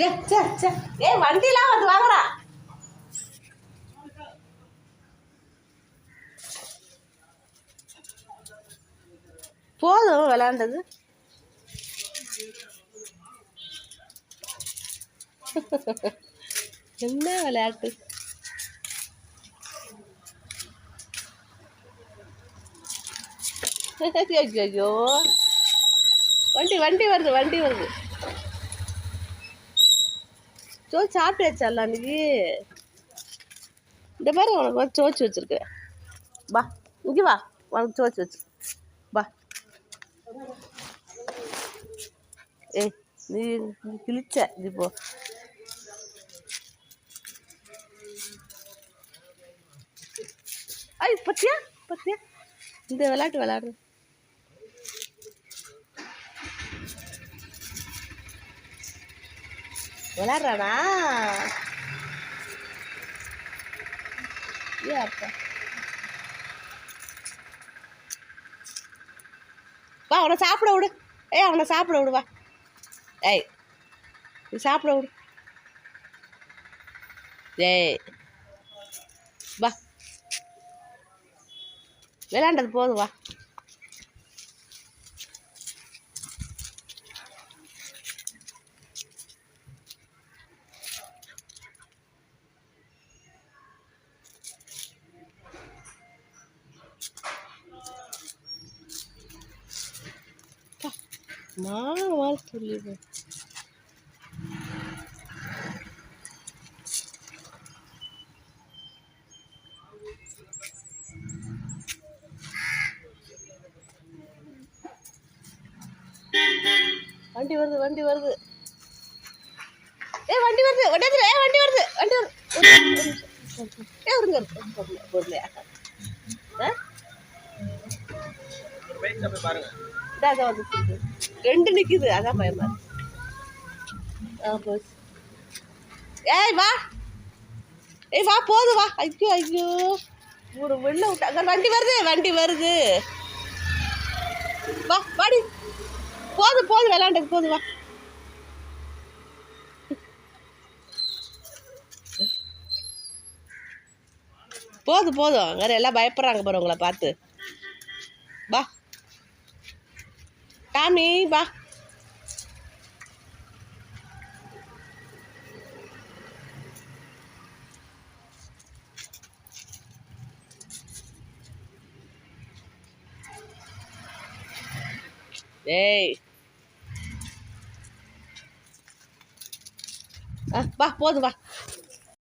ஏ வண்டிலாம் வந்து வாங்கடா. போதும் விளையாண்டது. என்ன விளையாட்டு? ஐயோ வண்டி வண்டி வருது வண்டி வருது. சாப்பிட்டாச்சல்ல அன்னைக்கு. இந்த மாதிரி உனக்கு வந்து சோச்சு வச்சிருக்கேன். பா இங்கே வா, உனக்கு சோச்சு வச்சு பா. ஏய் நீ கிழிச்ச இப்போ. ஐய் பத்தியா பத்தியா இந்த விளையாட்டு விளையாடு. விளையாடுறானா? ஏன் அப்பா வா அவனை சாப்பிட விடு. ஏய் அவனை சாப்பிட விடு வா. ஏய் நீ சாப்பிட விடு. ஏய் வா விளையாண்டது போதும் வா. மாறு சொல்லிடு. வண்டி வருது வண்டி வருது. ஏ வண்டி வருது வண்டி வருது. ஏ வண்டி வருது வண்டி வருது. ஏ வருங்க பொருளையா ரெண்டு நிக்குது அதான் பயமா. ஏய் வா ஏய் வா போதும் வா. ஐயோ ஐயோ ஒரு வெளில விட்டாங்க. வண்டி வருது வண்டி வருது. வா வாடி. போதும் போதும் விளையாண்டது போதும் வா. போதும் போதும் வேற எல்லாம் பயப்படுறாங்க பாரு உங்களை பார்த்து. வா டாமி வா. ஏய் வா போதும் வா.